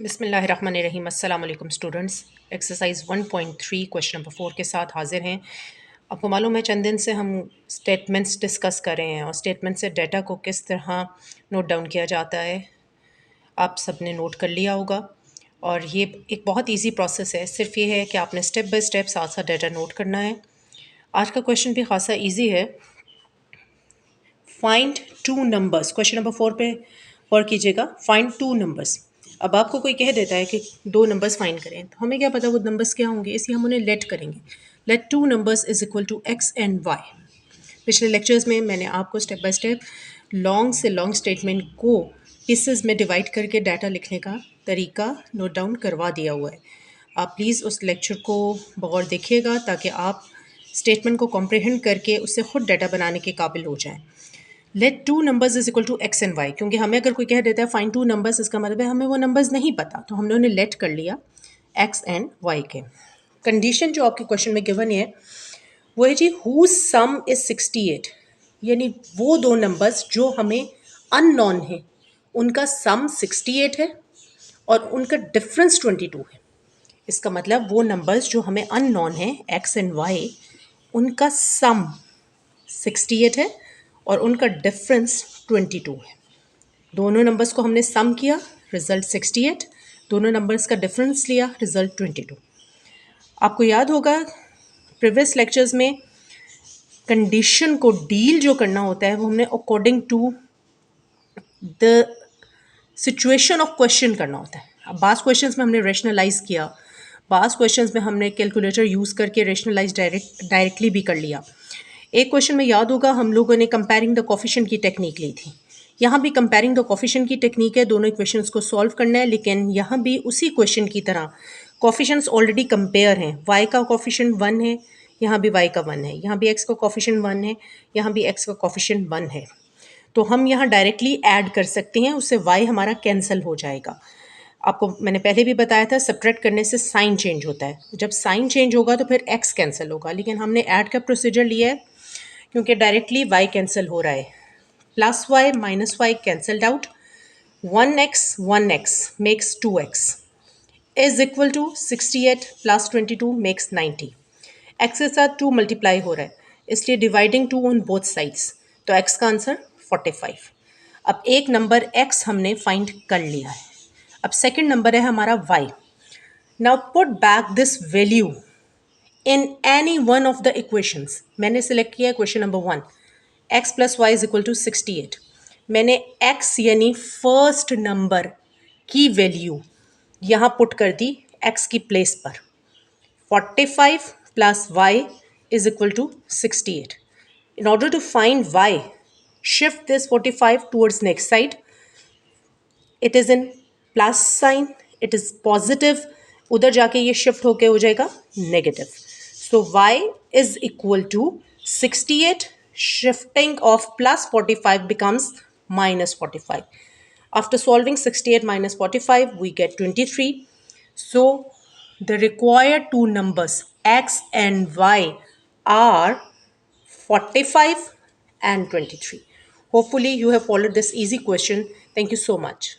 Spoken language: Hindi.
बिस्मिल्लाहिर्रहमानिर्रहीम। अस्सलाम वालेकुम स्टूडेंट्स। एक्सरसाइज 1.3 क्वेश्चन नंबर 4 के साथ हाजिर हैं। आपको मालूम है चंद दिन से हम स्टेटमेंट्स डिस्कस कर रहे हैं और स्टेटमेंट से डाटा को किस तरह नोट डाउन किया जाता है आप सब ने नोट कर लिया होगा। और ये एक बहुत इजी प्रोसेस है, सिर्फ ये है कि आपने स्टेप बाय स्टेप साथ साथ डाटा नोट करना है। आज का क्वेश्चन भी खासा ईजी है। Find two numbers, question number 4 पे गौर कीजिएगा। Find two numbers. अब आपको कोई कह देता है कि दो नंबर्स फाइंड करें, तो हमें क्या पता वो नंबर्स क्या होंगे, इसलिए हम उन्हें लेट करेंगे। Let two numbers is equal to x and y. पिछले लेक्चर्स में मैंने आपको स्टेप बाय स्टेप लॉन्ग से लॉन्ग स्टेटमेंट को पीसेस में डिवाइड करके डाटा लिखने का तरीका नोट डाउन करवा दिया हुआ है। आप प्लीज़ उस लेक्चर को बगौर देखिएगा ताकि आप स्टेटमेंट को कॉम्प्रहेंड करके उससे खुद डाटा बनाने के काबिल हो जाएं। Let two numbers is equal to x and y, क्योंकि हमें अगर कोई कह देता है फाइंड टू नंबर्स, इसका मतलब है हमें वो नंबर्स नहीं पता, तो हमने उन्हें लेट कर लिया एक्स एंड वाई के। कंडीशन जो आपके क्वेश्चन में गिवन है वो है जी हु सम इज 68, यानी वो दो नंबर्स जो हमें अननोन है उनका सम 68 है और उनका डिफरेंस 22 है। इसका मतलब वो नंबर्स जो हमें अननोन है एक्स एंड वाई, उनका सम 68 है और उनका डिफरेंस 22 है। दोनों नंबर्स को हमने सम किया, रिजल्ट 68। दोनों नंबर्स का डिफरेंस लिया, रिजल्ट 22। आपको याद होगा प्रीवियस लेक्चर्स में कंडीशन को डील जो करना होता है वो हमने according to the situation of question करना होता है। अब बास क्वेश्चंस में हमने रेशनलाइज किया, बास क्वेश्चंस में हमने कैलकुलेटर यूज़ करके रेशनलाइज डायरेक्टली भी कर लिया। एक क्वेश्चन में याद होगा हम लोगों ने कंपेयरिंग द कोफिशिएंट की टेक्निक ली थी। यहाँ भी कंपेयरिंग द कोफिशिएंट की टेक्निक है, दोनों इक्वेशंस को सॉल्व करना है, लेकिन यहाँ भी उसी क्वेश्चन की तरह कोफिशिएंट्स ऑलरेडी कंपेयर हैं। y का कोफिशिएंट 1 है, यहाँ भी y का 1 है, यहाँ भी x का कोफिशिएंट 1 है, यहाँ भी x का कोफिशिएंट 1 है। तो हम यहाँ डायरेक्टली ऐड कर सकते हैं, उससे y हमारा कैंसिल हो जाएगा। आपको मैंने पहले भी बताया था सब्ट्रैक्ट करने से साइन चेंज होता है, जब साइन चेंज होगा तो फिर x कैंसिल होगा, लेकिन हमने ऐड का प्रोसीजर लिया है क्योंकि डायरेक्टली y कैंसिल हो रहा है। Plus y minus y cancelled out, 1x makes 2x is equal to 68 plus 22 makes 90। x के साथ 2 मल्टीप्लाई हो रहा है, इसलिए डिवाइडिंग 2 ऑन बोथ साइड्स, तो x का आंसर 45। अब एक नंबर x हमने फाइंड कर लिया है। अब सेकंड नंबर है हमारा y। Now put back this value in any one of the equations. मैंने सिलेक्ट किया है question number 1, x plus y is equal to 68। मैंने x यानी फर्स्ट नंबर की वैल्यू यहाँ पुट कर दी x की प्लेस पर। 45 plus y is equal to 68। In order to find y, shift this 45 towards next side. It is in plus sign, it is positive, उधर जाके ये शिफ्ट होके हो जाएगा negative. So y is equal to 68, shifting of plus 45 becomes minus 45. After solving 68 minus 45, we get 23. So the required two numbers x and y are 45 and 23. Hopefully you have followed this easy question. Thank you so much.